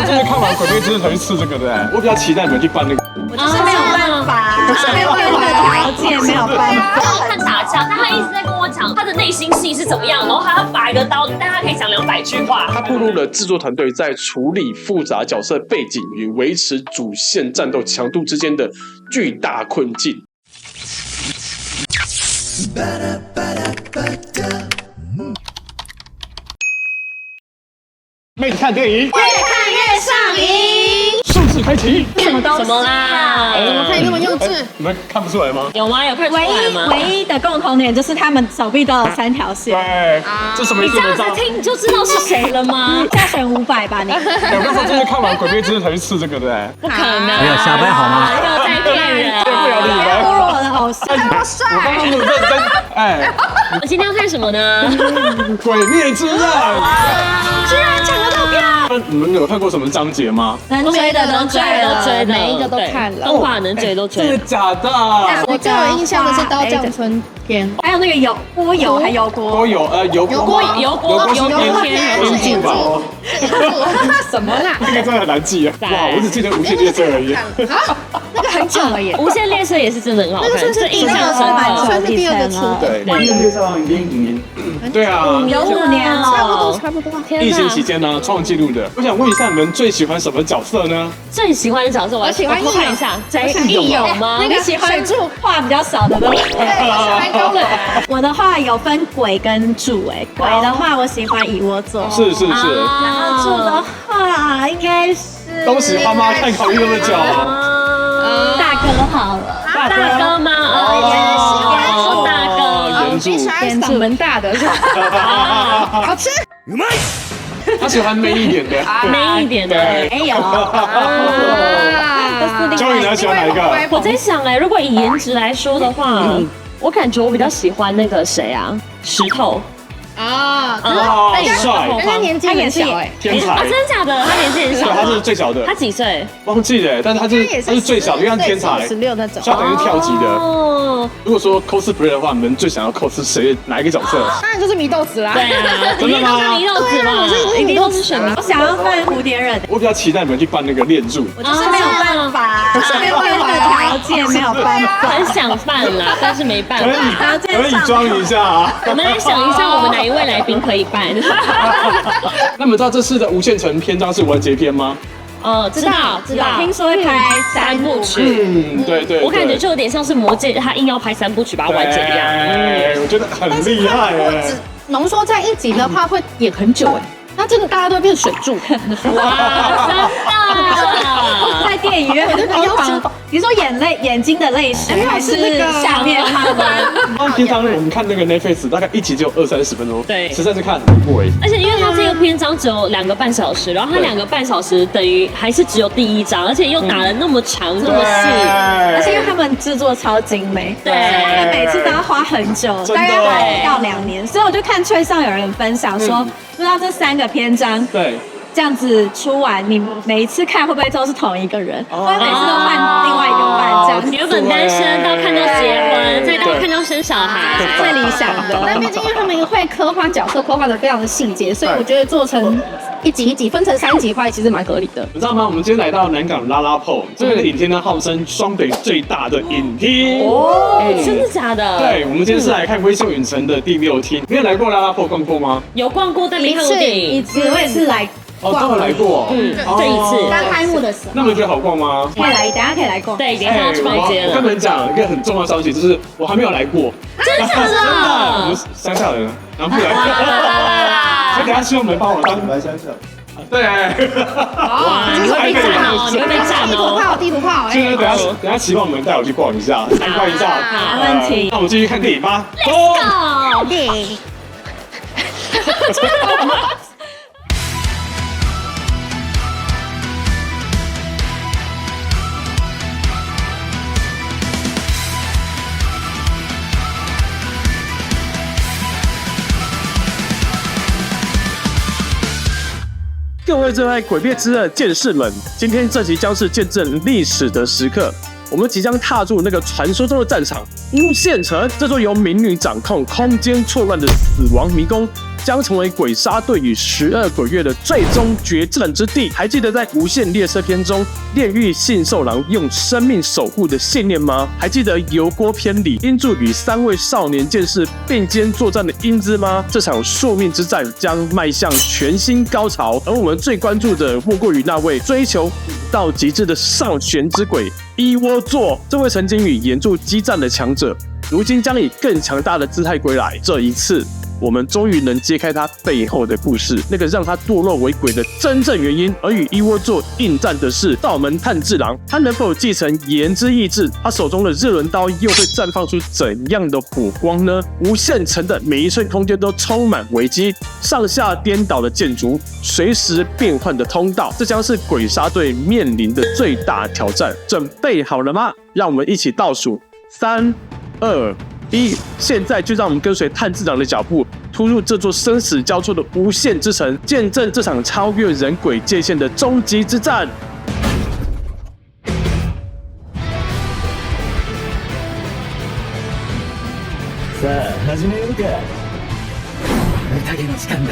就是看完《鬼灭之刃》才去吃这个的。我比较期待你们去办那个。我就是没有办法，没有办法条件，没有办法。看打架，但他一直在跟我讲他的内心戏是怎么样，然后他把一个刀，但他可以讲200句话。他步入了制作团队在处理复杂角色背景与维持主线战斗强度之间的巨大困境。妹子看电影，越看越上瘾。数字开启，什么东西？什么啦？怎么可以那么幼稚？你们看不出来吗？有吗？有看出来吗？唯一的共同点就是他们手臂都有3条线。对，这什么意思？你这样子听就知道是谁了吗？加选500吧你。我那时候就是看完《鬼灭之刃》才去吃这个的。不可能！没有下班好吗？又在骗人！对不了你不要侮辱我的偶像。这么帅！我刚刚很认真，哎，我今天要看什么呢？《鬼灭之刃》居然抢得到票！你们有看过什么章节吗？能追的都追了，都追的，每一个都看了动画能追都真的追。假的？我最有印象的是刀匠村篇，还有那个锅油还油锅，都有油锅吗？油锅是天柱吧？什么啦？这个真的很难记啊！哇，我只记得无限列车而已。那个很久了耶，无限列车也是真的很好看，这印象深刻。算是第2个出的，对，列车好像已经5年。对啊，有5年了，差不多。疫情期间呢，创纪录的。我想问一下，你们最喜欢什么角色呢？最喜欢的角色，我喜欢偷看一下，谁义友吗？那个喜欢水柱话比较少的都。对，我喜欢高冷。我的话有分鬼跟柱，鬼的话我喜欢蚁窝座，是，然后柱的话应该是。恭喜妈妈看考虑那么久。大哥好了，大哥吗？哦，大哥，原著。嗓门大的是吧？好吃。他喜欢 man 一点的，美一点的。没有。教你呢喜欢哪一个？我在想如果以颜值来说的话，我感觉我比较喜欢那个谁啊，石头。啊，帅，但他年纪很小哎，天才。真的假的？他年纪很对，小，他是最小的。他几岁？忘记了，但是他是最小的，因为他天才， 16那种。所以他等于是跳级的。哦，如果说 cosplay 的话，你们最想要 cos 谁？哪一个角色？当然就是祢豆子啦。对啊，真的吗一定都是祢豆子嘛，一定都是选我想要扮蝴蝶忍，我比较期待你们去办那个炼柱。我就是没有办法，没有办法条件，没有办法。很想办啦，但是没办可法。以装一下啊。我们来想一下，我们哪一位来宾可以办？那你们知道这次的无限城篇章是完结篇吗？知道。听说会拍3部曲，对，我感觉就有点像是魔戒，他硬要拍3部曲把它完结一样。我觉得很厉害哎。浓缩在1集的话会演很久哎，那真的大家都变水柱。哇，真的！在电影院你说眼睛的泪水，还是下面他们？平常我们看那个 Netflix 大概1集只有20-30分钟，对实在是看很过瘾。而且因为它这个篇章只有2个半小时，然后它2个半小时等于还是只有第1章，而且又打得那么长这么细，而且因为他们制作超精美，对他们每次都要花很久，真的大概要2年。所以我就看推上有人分享说，不知道这3个篇章对。这样子出完，你每一次看会不会都是同一个人？会每次都换另外一个伴这样？原本单身到看到结婚，再到看到生小孩，最理想的。但毕竟因为他们会刻画角色，刻画的非常的细节，所以我觉得做成1集1集分成3集的话，其实蛮合理的。你知道吗？我们今天来到南港拉拉铺这边的影厅呢，号称双北最大的影厅。真的假的？对，我们今天是来看微秀影城的第6厅。你有来过拉拉铺逛过吗？有逛过，但没看过电影。我也是来。都有来过。这一次刚开幕的时候，那你们觉得好逛吗？可以来，等下可以来逛。对，等一下要去逛街了。我跟你们讲一个很重要的消息，就是我还没有来过。真的假的？我们乡下人，南部来。所以等下希望你们帮我当来乡下。对。哇，你会被占哦，你会被占哦。地图炮，就是等下希望你们带我去逛一下，参观一下。没问题。那我们继续看电影吧。Go！电影。各位热爱《鬼灭之刃》剑士们，今天这集将是见证历史的时刻。我们即将踏入那个传说中的战场——无限城。这座由民女掌控、空间错乱的死亡迷宫，将成为鬼杀队与12鬼月的最终决战之地。还记得在无限列车篇中，炼狱信受郎用生命守护的信念吗？还记得油锅篇里英柱与3位少年剑士并肩作战的英姿吗？这场宿命之战将迈向全新高潮，而我们最关注的莫过于那位追求武道极致的上弦之鬼一窝座。这位曾经与岩柱激战的强者，如今将以更强大的姿态归来。这一次，我们终于能揭开他背后的故事，那个让他堕落为鬼的真正原因。而与一窝座应战的是道门炭治郎，他能否继承炎之意志？他手中的日轮刀又会绽放出怎样的火光呢？无限城的每一寸空间都充满危机，上下颠倒的建筑，随时变换的通道，这将是鬼杀队面临的最大挑战。准备好了吗？让我们一起倒数3、2、1，现在就让我们跟随炭治郎的脚步，突入这座生死交错的无限之城，见证这场超越人鬼界限的终极之战。さあ始めようか。宴の時間だ。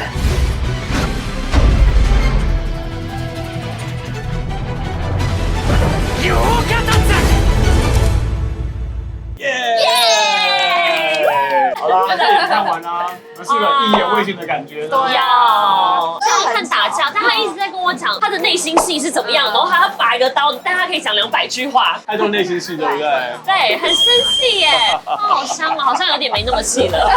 好啦，这也看完啦，是个意犹未尽的感觉。有，像看打架，但他一直在跟我讲他的内心戏是怎么样，然后他要拔一个刀，但他可以讲200句话，太多内心戏，对不对？对，很生气耶，好香啊，好像有点没那么气了。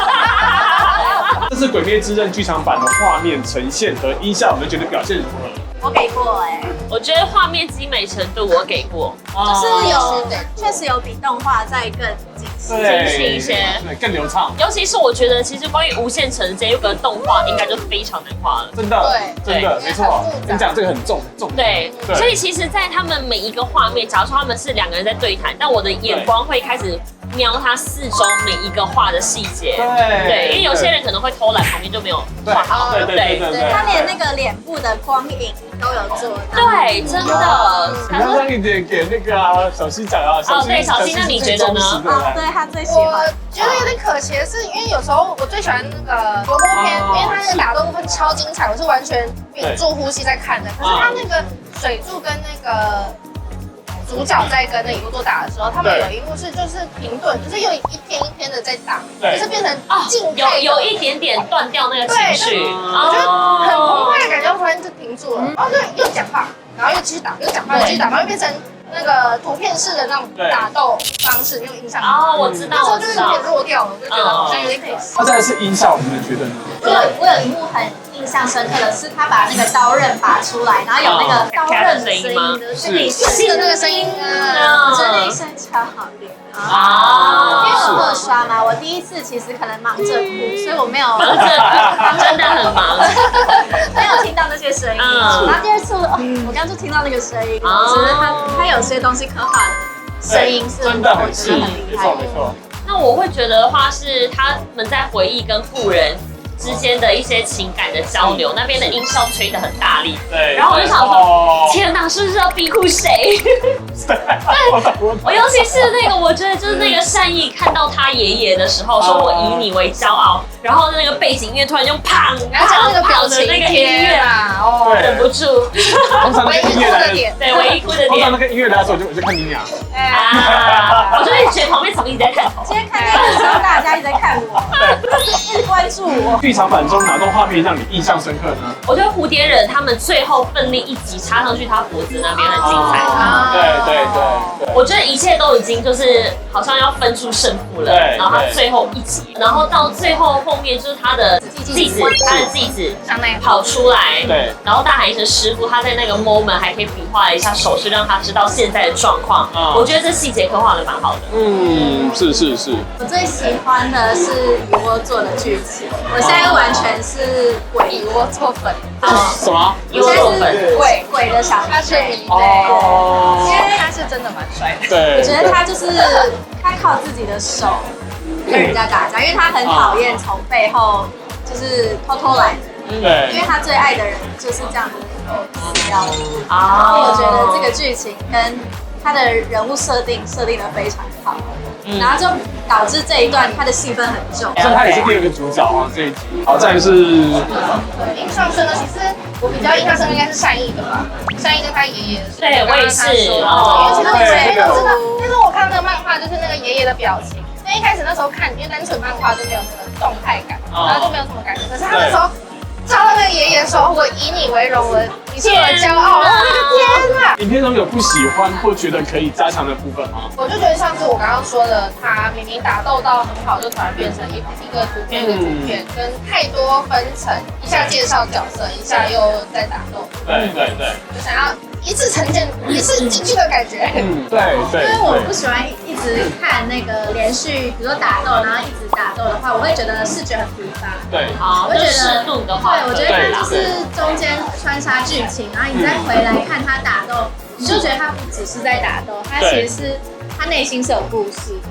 这是《鬼灭之刃》剧场版的画面呈现和音效，你们觉得表现如何？我给过我觉得画面精美程度我给过，就是确实有比动画再更精细一些，对，更流畅。尤其是我觉得，其实关于无限城这个动画，应该就非常难画了。真的，真的，没错。你讲这个很重。对，所以其实，在他们每一个画面，假如说他们是2个人在对谈，但我的眼光会开始瞄他四周每一个画的细节。对，因为有些人可能会偷懒，旁边就没有画好。对，他连那个脸部的光影都有做到。对，真的。你刚刚一点给那个小西讲啊，对，小西，那你觉得呢？对他最喜欢。我觉得有点可惜的是，因为有时候我最喜欢那个萝卜篇，因为他那个打斗部分超精彩，我是完全屏住呼吸在看的。可是他那个水柱跟那个主角在跟那一路做打的时候，他们有一幕是就是停顿，就是有一篇一篇的在打，就是变成静态，有一点点断掉那个情绪，我觉得很澎湃的感觉，突然就停住了，然后就又讲话，然后又继续打，又讲话，又继续打，然后又变成那个图片式的那种打斗方式，没有印象。我知道，那时候就是有点弱掉了，我就觉得好像有点可惜。那再来是音效，你们觉得呢？我有一幕很印象深刻的是，他把那个刀刃拔出来，然后有那个刀刃的声音，是那个声音我觉得那一声超好听。因为我二刷嘛，我第一次其实可能忙着哭，所以我没有真的很忙，没有听到那些声音。然后第二次我刚就听到那个声音，只是他有些东西刻画的声音是真的很细，很厉害。没错。那我会觉得的话是他们在回忆跟故人之间的一些情感的交流，那边的音效吹得很大力，对。然后我就想说，天哪，是不是要逼哭谁？我尤其是那个，我觉得就是那个善意看到他爷爷的时候，说我以你为骄傲，然后那个背景音乐突然就砰，然后那个表情那个音乐啊，忍不住。通常那个音乐来的点，对，唯一哭的点。通常那个音乐来的时候，我就看你俩。我就会觉得旁边怎么一直在看头。今天看电影的时候，大家一直在看我，一直关注我。剧场版中哪段画面让你印象深刻呢？我觉得蝴蝶忍他们最后奋力一击插上去他脖子那边很精彩。对。我觉得一切都已经就是好像要分出胜负了，然后他最后一击，然后到最后面就是他的继子跑出来，对，然后大喊一声师傅，他在那个 moment 还可以比划了一下手势，让他知道现在的状况。我觉得这细节刻画的蛮好的。是。我最喜欢的是一窝座的剧情，我现在完全是鬼一窝座粉。什么？一窝座粉？鬼的小他是迷因为他是真的蛮帅的。对，我觉得他就是他靠自己的手跟人家打架，因为他很讨厌从背后就是偷来的，对，因为他最爱的人就是这样子死掉了。然后我觉得这个剧情跟他的人物设定的非常好，然后就导致这一段他的戏份很重。像他也是第2个主角啊，这一集。好，再来是印象深的，其实我比较印象深的应该是善意的吧，善意跟他爷爷的事。对我也是因为其实我前面都知道，但是我看到那个漫画就是那个爷爷的表情。因为一开始那时候看，因为单纯漫画就没有那个动态感，然后就没有什么感觉。可是他那时候照到那个爷爷说：“我以你为荣，你是我的骄傲。”我的天哪！影片中有不喜欢或觉得可以加强的部分吗？我就觉得像是我刚刚说的，他明明打斗到很好，就突然变成一个图片一个图片，跟太多分层，一下介绍角色，一下又在打斗。对，就想要一次呈现、一次进去的感觉。对。因为我不喜欢一直看那个连续，比如说打斗，然后一直打斗的话，我会觉得视觉很疲乏。对，好，我会觉得适度的话，对，我觉得它就是中间穿插剧情，然后你再回来看他打斗，你就觉得他不只是在打斗，他其实是他内心是有故事的。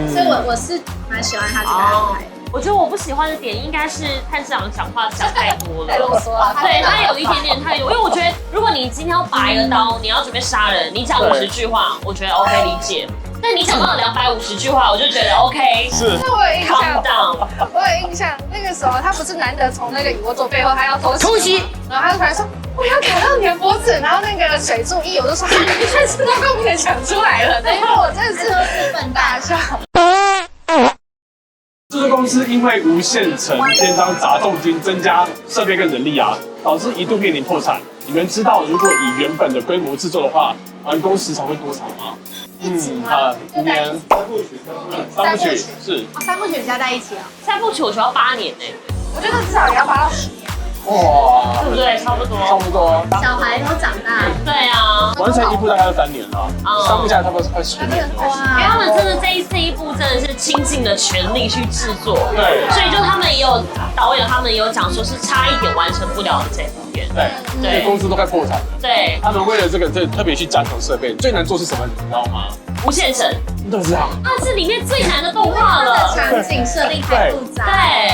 所以我是蛮喜欢他这个安排。我觉得我不喜欢的点应该是炭治郎讲话讲太多了，太啰嗦了。对他有一点点太多，因为我觉得如果你今天要拔一个刀，你要准备杀人，你讲50句话，我觉得 OK 理解。但你讲到了250句话，我就觉得 OK。是。那我有印象 Calm down，我有印象，那个时候他不是难得从那个羽窝座背后，他要偷袭，然后他就突然说我要砍到你的脖子，然后那个水柱一有就说你看知道公平讲出来了，因为我真的是笨大笑。制作公司因为无限城篇章砸重金增加设备跟人力啊，导致一度面临破产。你们知道如果以原本的规模制作的话，完工时长会多长吗？5年。3部曲是。3部曲加在一起啊，3部曲我觉得要8年呢。我觉得至少也要8到10年。哇，对不对？差不多。小孩都长大。对啊。完成1部大概要3年了，3部下来差不多是快10年。因为他们真的这一部真的是倾尽了全力去制作，对，所以就他们也有导演，他们也有讲说是差一点完成不了的这部片。对，公司都快破产了。对，他们为了这个特别去加强设备，最难做是什么？你知道吗？无限城。你怎么知道？它是里面最难的动画了。场景设定太复杂。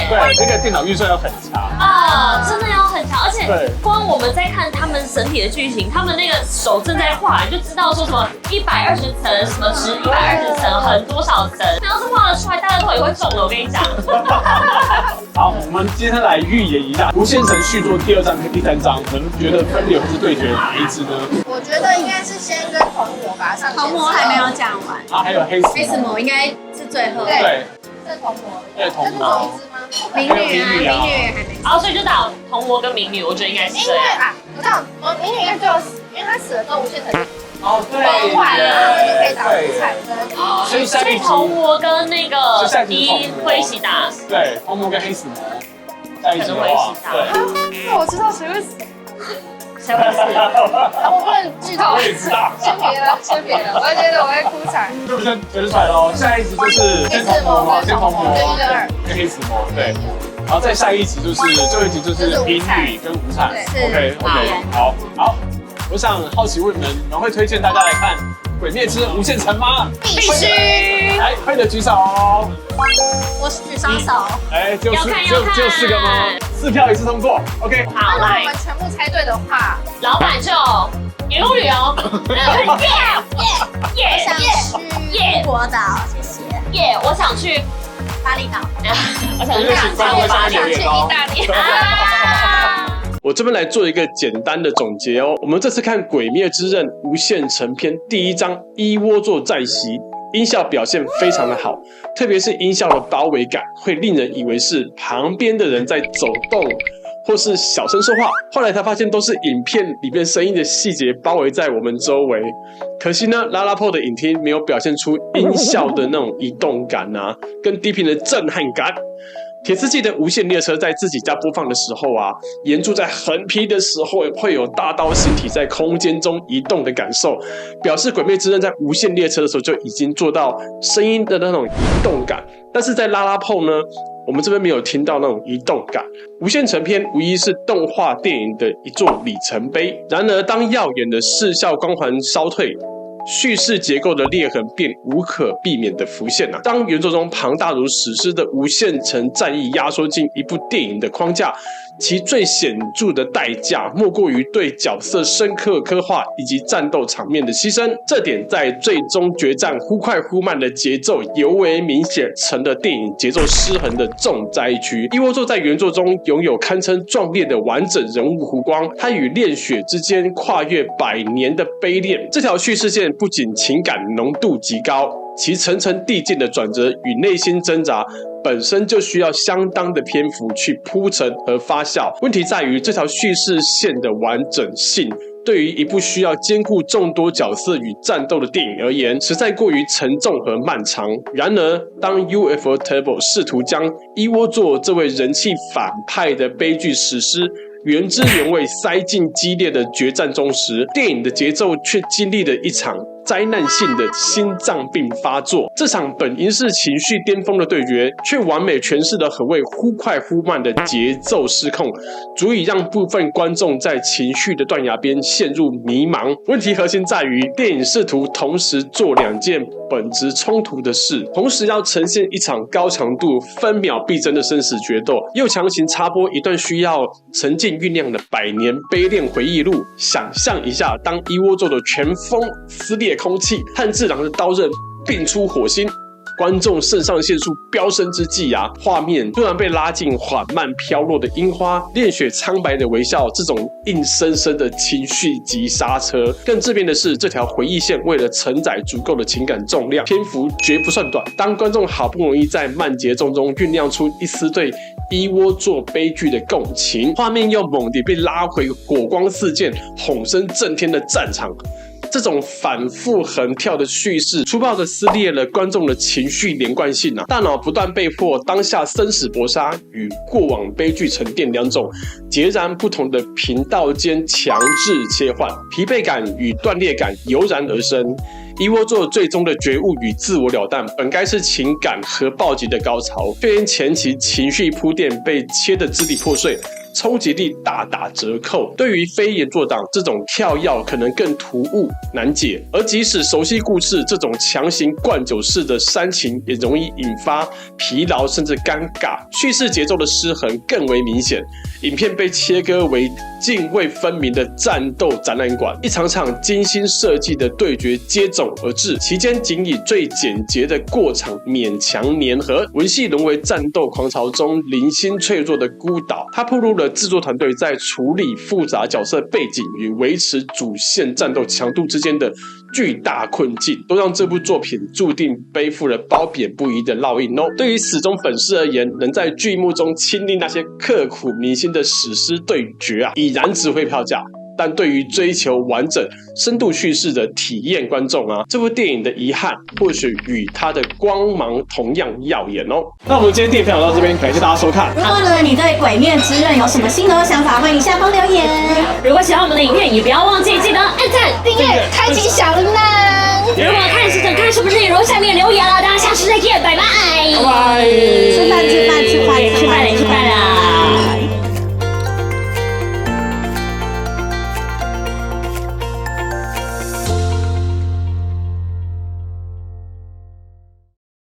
对，这个电脑预算要很强啊，真的要很强，而且光我们在看他们整体的剧情，他们那个手正在画，你就知道说什么120层，什么值120层，很多少层，那要是画得出来，大家都也会中了。我跟你讲。好，我们接下来预言一下《无限城》续作第2章跟第3章，你们觉得分别会是对决哪一支呢？我觉得应该是先跟童魔吧，童魔还没有讲完。还有黑死魔应该是最后。对，是童魔。对，童魔。民女还没。好，所以就打童魔跟民女，我觉得应该是这样。我知道，民女应该最后死，因为她死了之后无限城对，崩坏了，那就可以打无产的。所以下一集童魔跟那个会一起打。对，童魔跟黑死魔。下一集会一起打。那我知道谁会死。谁会死？我不能剧透。我也知道。先别了，我觉得我会哭惨。就不是觉得出来喽。下一集就是先童魔嘛，先童魔跟黑死魔，对。然后再下一集就是最后一集就是民女跟无产。OK， 好。我想好奇问你们会推荐大家来看《鬼灭之无限城》吗？必须！来，快点举手哦！我是举双手。只有4个吗？4票一次通过。OK， 好，来。如果我们全部猜对的话，老板就一路旅游。我想去国岛，谢谢。我想去巴厘岛。我想去意大利。我这边来做一个简单的总结哦。我们这次看《鬼灭之刃》无限城篇第1章一窝座在袭，音效表现非常的好，特别是音效的包围感，会令人以为是旁边的人在走动，或是小声说话。后来才发现都是影片里面声音的细节包围在我们周围。可惜呢，拉拉破的影厅没有表现出音效的那种移动感啊，跟低频的震撼感。铁丝季的无限列车在自己家播放的时候啊，岩柱在横劈的时候会有大刀形体在空间中移动的感受，表示鬼灭之刃在无限列车的时候就已经做到声音的那种移动感。但是在拉拉破呢，我们这边没有听到那种移动感。无限城篇无疑是动画电影的一座里程碑，然而当耀眼的视效光环消退，叙事结构的裂痕便无可避免的浮现当原作中庞大如史诗的无限城战役压缩进一部电影的框架，其最显著的代价莫过于对角色深刻刻画以及战斗场面的牺牲。这点在最终决战忽快忽慢的节奏尤为明显，成了电影节奏失衡的重灾区。一窝座在原作中拥有堪称壮烈的完整人物弧光，它与恋雪之间跨越100年的悲恋。这条叙事线不仅情感浓度极高，其层层递进的转折与内心挣扎本身就需要相当的篇幅去铺陈和发酵。问题在于这条叙事线的完整性，对于一部需要兼顾众多角色与战斗的电影而言，实在过于沉重和漫长。然而，当 ufotable 试图将一窝座这位人气反派的悲剧史诗原汁原味塞进激烈的决战中时，电影的节奏却经历了一场灾难性的心脏病发作。这场本应是情绪巅峰的对决，却完美诠释了何谓忽快忽慢的节奏失控，足以让部分观众在情绪的断崖边陷入迷茫。问题核心在于，电影试图同时做2件本质冲突的事，同时要呈现一场高强度、分秒必争的生死决斗，又强行插播一段需要沉浸酝酿的100年悲恋回忆录。想象一下，当一窝座的拳风撕裂空气，炭治郎的刀刃并出火星，观众肾上腺素飙升之际啊，画面突然被拉进缓慢飘落的樱花，恋雪苍白的微笑，这种硬生生的情绪及刹车。更致命的是，这条回忆线为了承载足够的情感重量，篇幅绝不算短。当观众好不容易在慢节奏中酝酿出一丝对一窝座悲剧的共情，画面又猛地被拉回火光四溅、吼声震天的战场。这种反复横跳的叙事，粗暴地撕裂了观众的情绪连贯性大脑不断被迫当下生死搏杀与过往悲剧沉淀2种截然不同的频道间强制切换，疲惫感与断裂感油然而生。一窝座最终的觉悟与自我了断，本该是情感和暴击的高潮，却因前期情绪铺垫被切得支离破碎，冲击力大打折扣。对于非原作党，这种跳跃可能更突兀难解，而即使熟悉故事，这种强行灌酒式的煽情也容易引发疲劳甚至尴尬。叙事节奏的失衡更为明显，影片被切割为泾渭分明的战斗展览馆，一场场精心设计的对决接踵而至，期间仅以最简洁的过场勉强粘合，文戏沦为战斗狂潮中零星脆弱的孤岛。它暴露了制作团队在处理复杂角色背景与维持主线战斗强度之间的巨大困境，都让这部作品注定背负了褒贬不一的烙印对于死忠粉丝而言，能在剧目中亲历那些刻骨铭心的史诗对决已然值回票价。但对于追求完整、深度叙事的体验观众这部电影的遗憾或许与它的光芒同样耀眼那我们今天电影分享到这边，感谢大家收看。如果呢你对《鬼灭之刃》有什么心得和想法，欢迎下方留言。如果喜欢我们的影片，也不要忘记记得按赞、订阅、开启小铃铛。如果看是不是如下面留言了？